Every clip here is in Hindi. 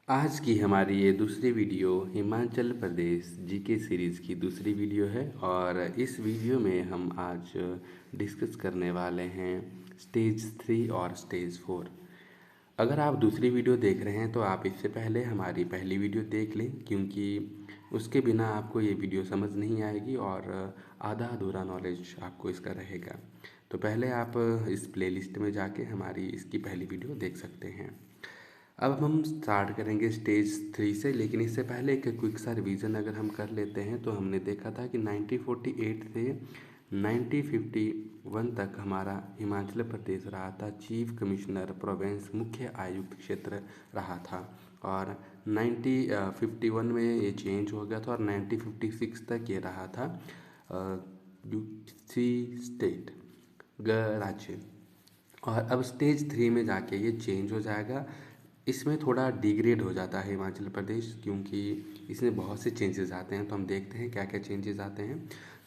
आज की हमारी ये दूसरी video Himachal Pradesh GK series की दूसरी वीडियो है और इस वीडियो में हम आज डिस्कस करने वाले हैं स्टेज 3 और स्टेज 4। अगर आप दूसरी वीडियो देख रहे हैं तो आप इससे पहले हमारी पहली वीडियो देख लें, क्योंकि उसके बिना आपको ये वीडियो समझ नहीं आएगी और आधा अधूरा नॉलेज आपको इसका रहेगा। तो पहले आप इस प्लेलिस्ट में जाके हमारी इसकी पहली वीडियो देख सकते हैं। अब हम स्टार्ट करेंगे स्टेज 3 से, लेकिन इससे पहले एक क्विक सा रिवीजन अगर हम कर लेते हैं तो हमने देखा था कि 1948 से 1951 तक हमारा हिमाचल प्रदेश रहा था चीफ कमिश्नर प्रोविंस, मुख्य आयुक्त क्षेत्र रहा था। और 1951 में ये चेंज हो गया था और 1956 तक ये रहा था सी स्टेट राज्य। और अब स्टेज 3 में जाके ये चेंज हो जाएगा। इसमें थोड़ा डिग्रेड हो जाता है हिमाचल प्रदेश, क्योंकि इसमें बहुत से चेंजेस आते हैं। तो हम देखते हैं क्या क्या चेंजेस आते हैं।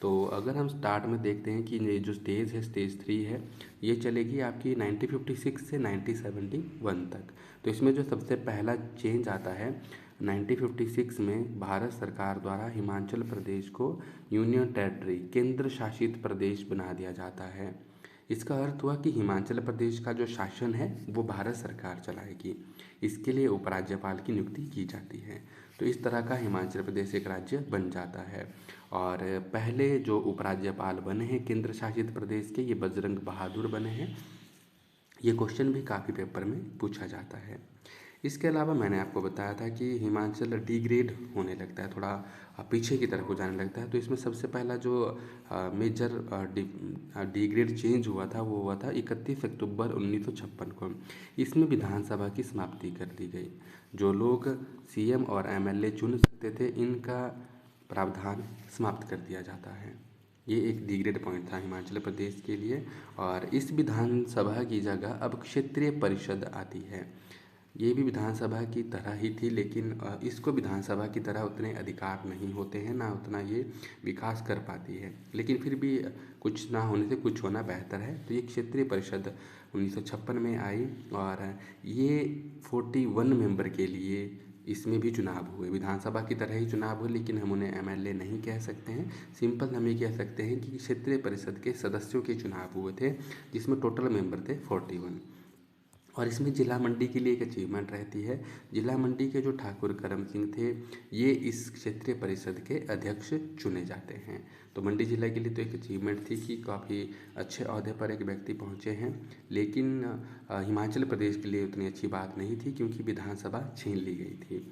तो अगर हम स्टार्ट में देखते हैं कि ये जो स्टेज है स्टेज 3 है, ये चलेगी आपकी 1956 से 1971 तक। तो इसमें जो सबसे पहला चेंज आता है 1956 में भारत सरकार द्वारा हिमाचल प्रदेश को यूनियन टेरिटरी, केंद्र शासित प्रदेश बना दिया जाता है। इसका अर्थ हुआ कि हिमाचल प्रदेश का जो शासन है वो भारत सरकार चलाएगी। इसके लिए उपराज्यपाल की नियुक्ति की जाती है। तो इस तरह का हिमाचल प्रदेश एक राज्य बन जाता है। और पहले जो उपराज्यपाल बने हैं केंद्र शासित प्रदेश के, ये बजरंग बहादुर बने हैं। ये क्वेश्चन भी काफ़ी पेपर में पूछा जाता है। इसके अलावा मैंने आपको बताया था कि हिमाचल डिग्रेड होने लगता है, थोड़ा पीछे की तरफ हो जाने लगता है। तो इसमें सबसे पहला जो मेजर डिग्रेड चेंज हुआ था वो हुआ था 31 अक्टूबर 1956 को। इसमें विधानसभा की समाप्ति कर दी गई। जो लोग सीएम और एमएलए चुन सकते थे, इनका प्रावधान समाप्त कर दिया जाता है। ये एक डिग्रेड पॉइंट था हिमाचल प्रदेश के लिए। और इस विधानसभा की जगह अब क्षेत्रीय परिषद आती है। ये भी विधानसभा की तरह ही थी, लेकिन इसको विधानसभा की तरह उतने अधिकार नहीं होते हैं, ना उतना ये विकास कर पाती है। लेकिन फिर भी कुछ ना होने से कुछ होना बेहतर है। तो ये क्षेत्रीय परिषद 1956 में आई और ये 41 मेंबर के लिए इसमें भी चुनाव हुए, विधानसभा की तरह ही चुनाव हुए, लेकिन हम उन्हें एमएलए नहीं कह सकते हैं। सिंपल हम ये कह सकते हैं कि क्षेत्रीय परिषद के सदस्यों के चुनाव हुए थे, जिसमें टोटल मेंबर थे 41। और इसमें जिला मंडी के लिए एक अचीवमेंट रहती है। जिला मंडी के जो ठाकुर करम सिंह थे, ये इस क्षेत्रीय परिषद के अध्यक्ष चुने जाते हैं। तो मंडी जिला के लिए तो एक अचीवमेंट थी कि काफ़ी अच्छे ओहदे पर एक व्यक्ति पहुंचे हैं। लेकिन हिमाचल प्रदेश के लिए उतनी अच्छी बात नहीं थी, क्योंकि विधानसभा छीन ली गई थी।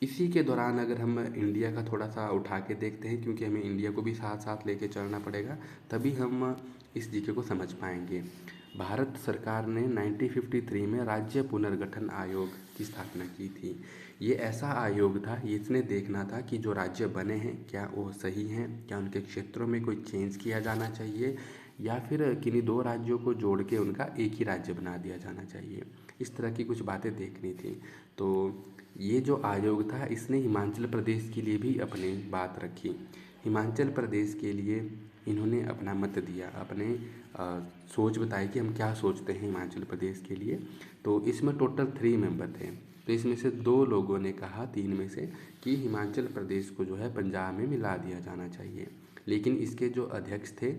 इसी के दौरान अगर हम इंडिया का थोड़ा सा उठा के देखते हैं, क्योंकि हमें इंडिया को भी साथ साथ लेके चलना पड़ेगा, तभी हम इस जीके को समझ पाएंगे। भारत सरकार ने 1953 में राज्य पुनर्गठन आयोग की स्थापना की थी। ये ऐसा आयोग था, इसने देखना था कि जो राज्य बने हैं क्या वो सही हैं, क्या उनके क्षेत्रों में कोई चेंज किया जाना चाहिए, या फिर किन्हीं दो राज्यों को जोड़ के उनका एक ही राज्य बना दिया जाना चाहिए। इस तरह की कुछ बातें देखनी थी। तो ये जो आयोग था, इसने हिमाचल प्रदेश के लिए भी अपनी बात रखी। हिमाचल प्रदेश के लिए इन्होंने अपना मत दिया, अपने सोच बताई कि हम क्या सोचते हैं हिमाचल प्रदेश के लिए। तो इसमें टोटल 3 मेंबर थे। तो इसमें से 2 लोगों ने कहा 3 में से कि हिमाचल प्रदेश को जो है पंजाब में मिला दिया जाना चाहिए। लेकिन इसके जो अध्यक्ष थे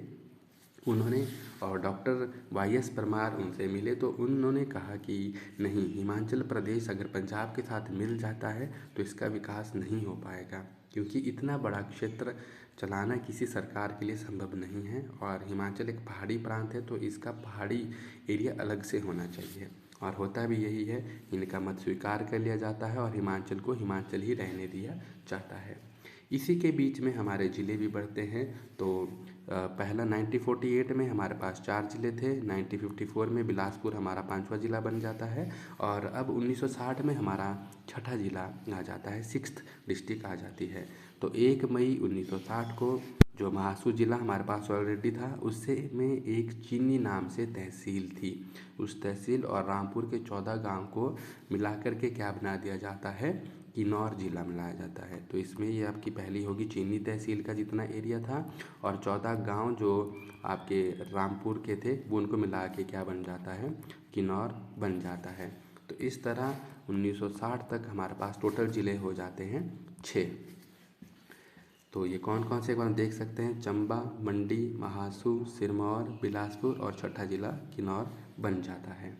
उन्होंने, और डॉक्टर वाई एस परमार उनसे मिले, तो उन्होंने कहा कि नहीं, हिमाचल प्रदेश अगर पंजाब के साथ मिल जाता है तो इसका विकास नहीं हो पाएगा, क्योंकि इतना बड़ा क्षेत्र चलाना किसी सरकार के लिए संभव नहीं है। और हिमाचल एक पहाड़ी प्रांत है, तो इसका पहाड़ी एरिया अलग से होना चाहिए। और होता भी यही है, इनका मत स्वीकार कर लिया जाता है और हिमाचल को हिमाचल ही रहने दिया जाता है। इसी के बीच में हमारे ज़िले भी बढ़ते हैं। तो पहला 1948 में हमारे पास 4 ज़िले थे। 1954 में बिलासपुर हमारा 5वां ज़िला बन जाता है। और अब 1960 में हमारा 6ठा ज़िला आ जाता है, 6th डिस्ट्रिक्ट आ जाती है। तो 1 मई 1960 को जो महासू ज़िला हमारे पास ऑलरेडी था, उससे में एक चीनी नाम से तहसील थी। उस तहसील और रामपुर के 14 गांव को मिलाकर के क्या बना दिया जाता है, किन्नौर ज़िला मिलाया जाता है। तो इसमें ये आपकी पहली होगी चीनी तहसील का जितना एरिया था, और 14 गांव जो आपके रामपुर के थे वो उनको मिला के क्या बन जाता है, किन्नौर बन जाता है। तो इस तरह 1960 तक हमारे पास टोटल ज़िले हो जाते हैं 6। तो ये कौन कौन से एक बार देख सकते हैं, चंबा, मंडी, महासू, सिरमौर, बिलासपुर और छठा ज़िला किन्नौर बन जाता है।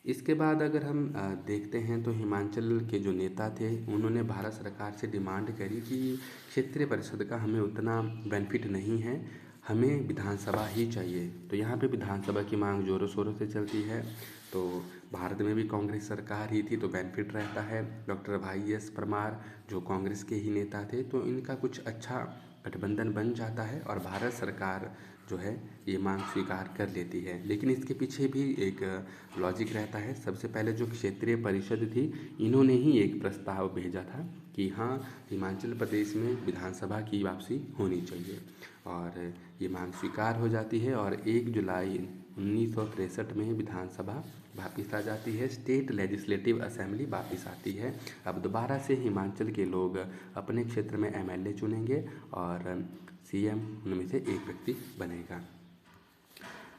इसके बाद अगर हम देखते हैं तो हिमाचल के जो नेता थे उन्होंने भारत सरकार से डिमांड करी कि क्षेत्रीय परिषद का हमें उतना बेनिफिट नहीं है, हमें विधानसभा ही चाहिए। तो यहाँ पे विधानसभा की मांग ज़ोरों शोरों से चलती है। तो भारत में भी कांग्रेस सरकार ही थी तो बेनिफिट रहता है। डॉक्टर वाई एस परमार जो कांग्रेस के ही नेता थे तो इनका कुछ अच्छा गठबंधन बन जाता है और भारत सरकार जो है ये मांग स्वीकार कर लेती है। लेकिन इसके पीछे भी एक लॉजिक रहता है। सबसे पहले जो क्षेत्रीय परिषद थी इन्होंने ही एक प्रस्ताव भेजा था कि हाँ, हिमाचल प्रदेश में विधानसभा की वापसी होनी चाहिए और ये मांग स्वीकार हो जाती है और 1 जुलाई 1963 में विधानसभा वापस आ जाती है। स्टेट लेजिस्लेटिव असेंबली वापस आती है। अब दोबारा से हिमाचल के लोग अपने क्षेत्र में एमएलए चुनेंगे और सीएम उनमें से एक व्यक्ति बनेगा।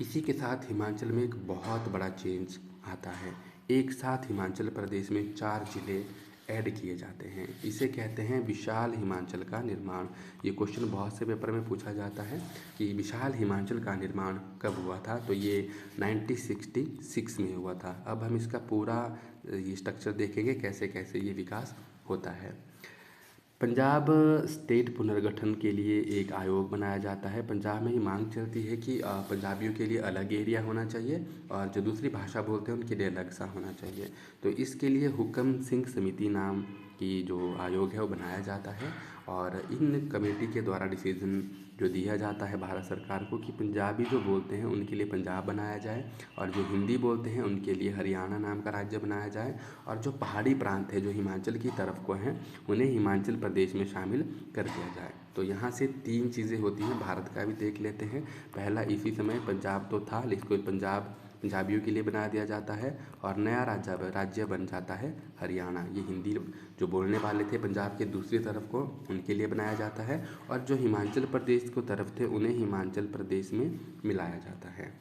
इसी के साथ हिमाचल में एक बहुत बड़ा चेंज आता है। एक साथ हिमाचल प्रदेश में 4 ज़िले ऐड किए जाते हैं। इसे कहते हैं विशाल हिमाचल का निर्माण। ये क्वेश्चन बहुत से पेपर में पूछा जाता है कि विशाल हिमाचल का निर्माण कब हुआ था, तो ये 1966 में हुआ था। अब हम इसका पूरा ये स्ट्रक्चर देखेंगे कैसे कैसे ये विकास होता है। पंजाब स्टेट पुनर्गठन के लिए एक आयोग बनाया जाता है। पंजाब में ये मांग चलती है कि पंजाबियों के लिए अलग एरिया होना चाहिए और जो दूसरी भाषा बोलते हैं उनके लिए अलग सा होना चाहिए। तो इसके लिए हुक्म सिंह समिति नाम की जो आयोग है वो बनाया जाता है और इन कमेटी के द्वारा डिसीजन जो दिया जाता है भारत सरकार को कि पंजाबी जो बोलते हैं उनके लिए पंजाब बनाया जाए और जो हिंदी बोलते हैं उनके लिए हरियाणा नाम का राज्य बनाया जाए और जो पहाड़ी प्रांत है जो हिमाचल की तरफ को हैं उन्हें हिमाचल प्रदेश में शामिल कर दिया जाए। तो यहाँ से 3 चीज़ें होती हैं। भारत का भी देख लेते हैं। पहला, इसी समय पंजाब तो था लेकिन कोई पंजाबियों के लिए बना दिया जाता है और नया राज्य बन जाता है हरियाणा। ये हिंदी जो बोलने वाले थे पंजाब के दूसरी तरफ को उनके लिए बनाया जाता है और जो हिमाचल प्रदेश को तरफ थे उन्हें हिमाचल प्रदेश में मिलाया जाता है।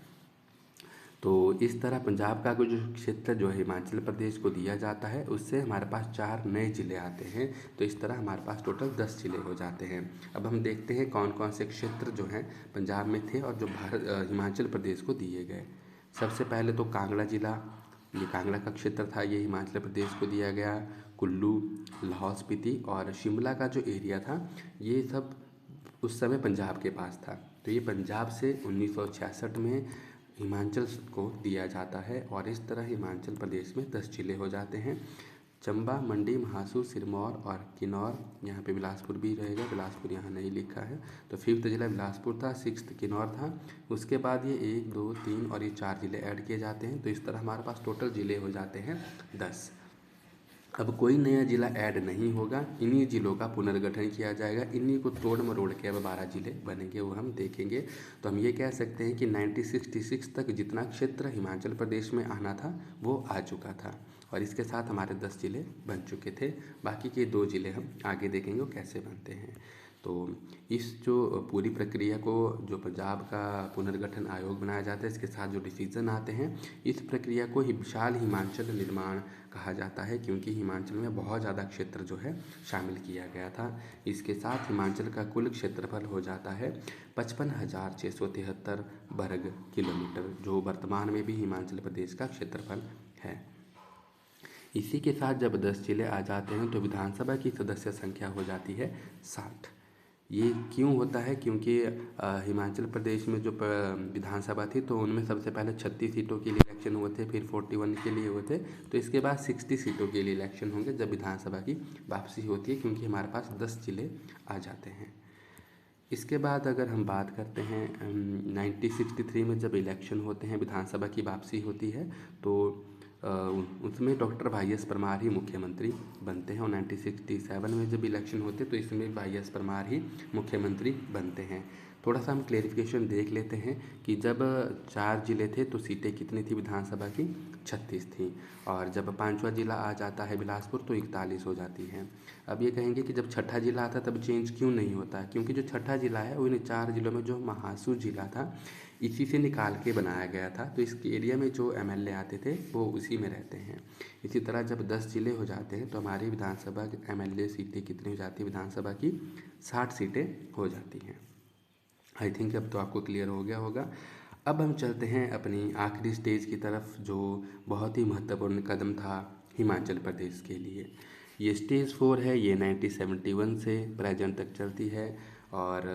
तो इस तरह पंजाब का जो क्षेत्र जो है हिमाचल प्रदेश को दिया जाता है उससे हमारे पास 4 नए ज़िले आते हैं। तो इस तरह हमारे पास टोटल 10 ज़िले हो जाते हैं। अब हम देखते हैं कौन कौन से क्षेत्र जो हैं पंजाब में थे और जो हिमाचल प्रदेश को दिए गए। सबसे पहले तो कांगड़ा ज़िला, ये कांगड़ा का क्षेत्र था, ये हिमाचल प्रदेश को दिया गया। कुल्लू, लाहौल स्पीति और शिमला का जो एरिया था ये सब उस समय पंजाब के पास था। तो ये पंजाब से 1966 में हिमाचल को दिया जाता है और इस तरह हिमाचल प्रदेश में 10 ज़िले हो जाते हैं। चंबा, मंडी, महासू, सिरमौर और किन्नौर, यहाँ पे बिलासपुर भी रहेगा, बिलासपुर यहाँ नहीं लिखा है। तो 5th ज़िला बिलासपुर था, 6th किन्नौर था। उसके बाद ये 1, 2, 3 और ये 4 ज़िले ऐड किए जाते हैं। तो इस तरह हमारे पास टोटल ज़िले हो जाते हैं 10। अब कोई नया ज़िला ऐड नहीं होगा, इन्हीं ज़िलों का पुनर्गठन किया जाएगा। इन्हीं को तोड़ मरोड़ के अब 12 ज़िले बनेंगे, वो हम देखेंगे। तो हम ये कह सकते हैं कि 1966 तक जितना क्षेत्र हिमाचल प्रदेश में आना था वो आ चुका था और इसके साथ हमारे 10 ज़िले बन चुके थे। बाकी के 2 ज़िले हम आगे देखेंगे वो कैसे बनते हैं। तो इस जो पूरी प्रक्रिया को जो पंजाब का पुनर्गठन आयोग बनाया जाता है इसके साथ जो डिसीजन आते हैं इस प्रक्रिया को ही विशाल हिमाचल निर्माण कहा जाता है क्योंकि हिमाचल में बहुत ज़्यादा क्षेत्र जो है शामिल किया गया था। इसके साथ हिमाचल का कुल क्षेत्रफल हो जाता है 55,673 वर्ग किलोमीटर, जो वर्तमान में भी हिमाचल प्रदेश का क्षेत्रफल है। इसी के साथ जब 10 ज़िले आ जाते हैं तो विधानसभा की सदस्य संख्या हो जाती है 60। ये क्यों होता है? क्योंकि हिमाचल प्रदेश में जो विधानसभा थी तो उनमें सबसे पहले 36 सीटों के लिए इलेक्शन हुए थे, फिर 41 के लिए हुए थे। तो इसके बाद 60 सीटों के लिए इलेक्शन होंगे जब विधानसभा की वापसी होती है, क्योंकि हमारे पास 10 ज़िले आ जाते हैं। इसके बाद अगर हम बात करते हैं 1963 में जब इलेक्शन होते हैं, विधानसभा की वापसी होती है, तो उसमें डॉक्टर वाई एस परमार ही मुख्यमंत्री बनते हैं और 1967 में जब इलेक्शन होते तो इसमें वाई एस परमार ही मुख्यमंत्री बनते हैं। थोड़ा सा हम क्लेरिफिकेशन देख लेते हैं कि जब 4 ज़िले थे तो सीटें कितनी थी विधानसभा की? 36 थी। और जब 5वां ज़िला आ जाता है बिलासपुर तो 41 हो जाती है। अब ये कहेंगे कि जब छठा ज़िला आता तब चेंज क्यों नहीं होता? क्योंकि जो छठा ज़िला है वो इन 4 ज़िलों में जो महासू ज़िला था इसी से निकाल के बनाया गया था। तो इस एरिया में जो एमएलए आते थे वो उसी में रहते हैं। इसी तरह जब 10 ज़िले हो जाते हैं तो हमारी विधानसभा की एमएलए सीटें कितनी हो जाती है? विधानसभा की 60 सीटें हो जाती हैं। आई थिंक अब तो आपको क्लियर हो गया होगा। अब हम चलते हैं अपनी आखिरी स्टेज की तरफ, जो बहुत ही महत्वपूर्ण कदम था हिमाचल प्रदेश के लिए। ये स्टेज 4 है। ये 1971 से प्रेजेंट तक चलती है और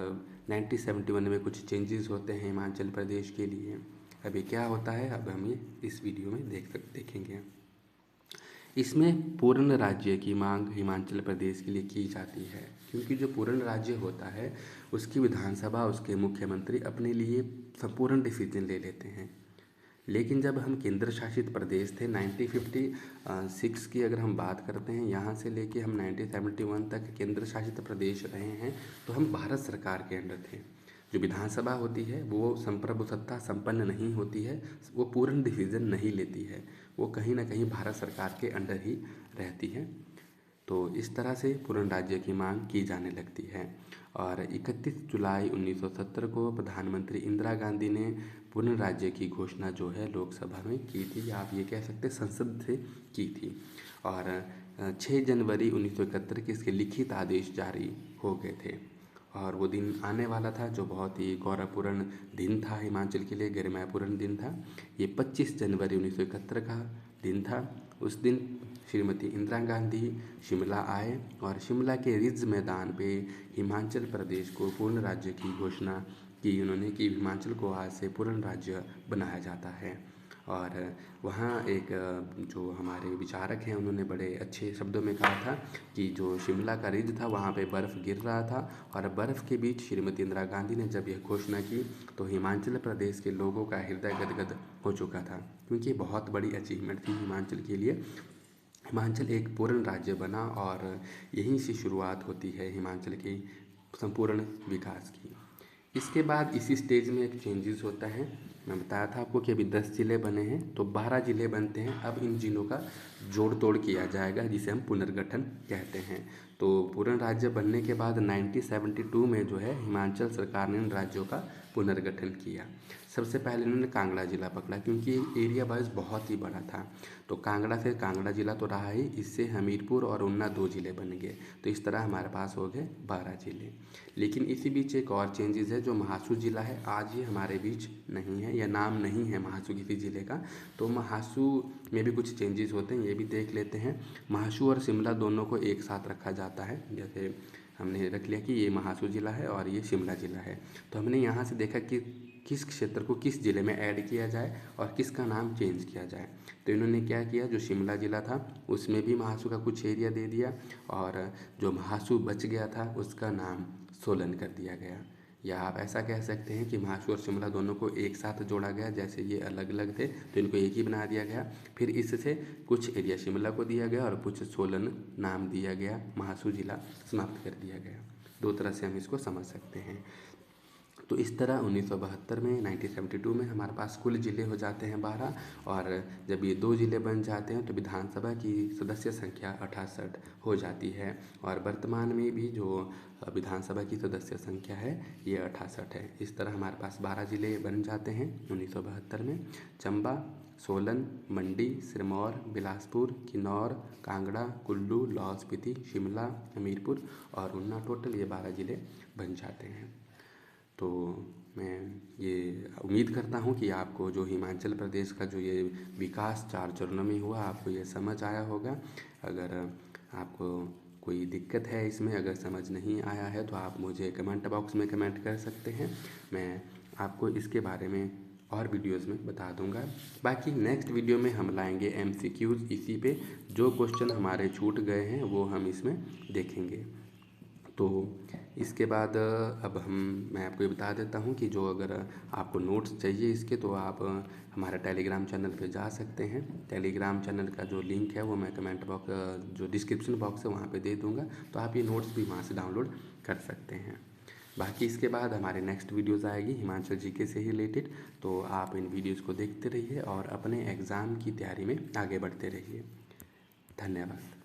1971 में कुछ चेंजेस होते हैं हिमाचल प्रदेश के लिए। अभी क्या होता है अब हम ये इस वीडियो में देखेंगे। इसमें पूर्ण राज्य की मांग हिमाचल प्रदेश के लिए की जाती है, क्योंकि जो पूर्ण राज्य होता है उसकी विधानसभा, उसके मुख्यमंत्री अपने लिए संपूर्ण डिसीजन ले लेते हैं। लेकिन जब हम केंद्र शासित प्रदेश थे 1956 की अगर हम बात करते हैं, यहाँ से लेके हम 1971 तक केंद्र शासित प्रदेश रहे हैं, तो हम भारत सरकार के अंडर थे। जो विधानसभा होती है वो संप्रभु सत्ता संपन्न नहीं होती है, वो पूर्ण डिसीजन नहीं लेती है, वो कहीं ना कहीं भारत सरकार के अंडर ही रहती है। तो इस तरह से पूर्ण राज्य की मांग की जाने लगती है और 31 जुलाई 1970 को प्रधानमंत्री इंदिरा गांधी ने पूर्ण राज्य की घोषणा जो है लोकसभा में की थी, या आप ये कह सकते हैं संसद से की थी। और 6 जनवरी 1971 के इसके लिखित आदेश जारी हो गए थे और वो दिन आने वाला था जो बहुत ही गौरवपूर्ण दिन था हिमाचल के लिए, गरिमापूर्ण दिन था। ये 25 जनवरी 1971 का दिन था। उस दिन श्रीमती इंदिरा गांधी शिमला आए और शिमला के रिज मैदान पे हिमाचल प्रदेश को पूर्ण राज्य की घोषणा की उन्होंने, कि हिमाचल को आज से पूर्ण राज्य बनाया जाता है। और वहाँ एक जो हमारे विचारक हैं उन्होंने बड़े अच्छे शब्दों में कहा था कि जो शिमला का रिज था वहाँ पे बर्फ़ गिर रहा था और बर्फ़ के बीच श्रीमती इंदिरा गांधी ने जब यह घोषणा की तो हिमाचल प्रदेश के लोगों का हृदय गदगद हो चुका था, क्योंकि बहुत बड़ी अचीवमेंट थी हिमाचल के लिए। हिमाचल एक पूर्ण राज्य बना और यहीं से शुरुआत होती है हिमाचल के संपूर्ण विकास की। इसके बाद इसी स्टेज में एक चेंजेस होता है। मैं बताया था आपको कि अभी 10 ज़िले बने हैं तो 12 ज़िले बनते हैं। अब इन ज़िलों का जोड़ तोड़ किया जाएगा जिसे हम पुनर्गठन कहते हैं। तो पूर्ण राज्य बनने के बाद 1972 में जो है हिमाचल सरकार ने इन राज्यों का पुनर्गठन किया। सबसे पहले इन्होंने कांगड़ा ज़िला पकड़ा, क्योंकि एरिया वाइज बहुत ही बड़ा था। तो कांगड़ा से कांगड़ा ज़िला तो रहा ही, इससे हमीरपुर और ऊना 2 ज़िले बन गए। तो इस तरह हमारे पास हो गए 12 ज़िले। लेकिन इसी बीच एक और चेंजेस है, जो महासू ज़िला है आज ये हमारे बीच नहीं है, या नाम नहीं है महासू किसी ज़िले का। तो महासू में भी कुछ चेंजेस होते हैं, ये भी देख लेते हैं। महासू और शिमला दोनों को एक साथ रखा जाता है। जैसे हमने रख लिया कि ये महासू ज़िला है और ये शिमला ज़िला है, तो हमने यहाँ से देखा कि किस क्षेत्र को किस ज़िले में ऐड किया जाए और किसका नाम चेंज किया जाए। तो इन्होंने क्या किया, जो शिमला ज़िला था उसमें भी महासू का कुछ एरिया दे दिया और जो महासू बच गया था उसका नाम सोलन कर दिया गया। या आप ऐसा कह सकते हैं कि महासू और शिमला दोनों को एक साथ जोड़ा गया, जैसे ये अलग अलग थे तो इनको एक ही बना दिया गया। फिर इससे कुछ एरिया शिमला को दिया गया और कुछ सोलन नाम दिया गया, महासू ज़िला समाप्त कर दिया गया। दो तरह से हम इसको समझ सकते हैं। तो इस तरह 1972 में 1972 में हमारे पास कुल ज़िले हो जाते हैं 12 और जब ये 2 ज़िले बन जाते हैं तो विधानसभा की सदस्य संख्या 68 हो जाती है। और वर्तमान में भी जो विधानसभा की सदस्य संख्या है ये 68 है। इस तरह हमारे पास 12 ज़िले बन जाते हैं 1972 में। चंबा, सोलन, मंडी, सिरमौर, बिलासपुर, किन्नौर, कांगड़ा, कुल्लू, लाहौल स्पीति, शिमला, हमीरपुर और ऊना, टोटल ये 12 ज़िले बन जाते हैं। तो मैं ये उम्मीद करता हूँ कि आपको जो हिमाचल प्रदेश का जो ये विकास 4 चरणों में हुआ आपको ये समझ आया होगा। अगर आपको कोई दिक्कत है इसमें, अगर समझ नहीं आया है तो आप मुझे कमेंट बॉक्स में कमेंट कर सकते हैं। मैं आपको इसके बारे में और वीडियोस में बता दूंगा। बाकी नेक्स्ट वीडियो में हम लाएंगे MCQs इसी पे, जो क्वेश्चन हमारे छूट गए हैं वो हम इसमें देखेंगे। तो इसके बाद अब मैं आपको ये बता देता हूँ कि जो अगर आपको नोट्स चाहिए इसके, तो आप हमारे टेलीग्राम चैनल पे जा सकते हैं। टेलीग्राम चैनल का जो लिंक है वो मैं कमेंट बॉक्स जो डिस्क्रिप्शन बॉक्स है वहाँ पे दे दूँगा, तो आप ये नोट्स भी वहाँ से डाउनलोड कर सकते हैं। बाकी इसके बाद हमारे नेक्स्ट वीडियोज़ आएगी हिमाचल जीके से ही रिलेटेड, तो आप इन वीडियोज़ को देखते रहिए और अपने एग्ज़ाम की तैयारी में आगे बढ़ते रहिए। धन्यवाद।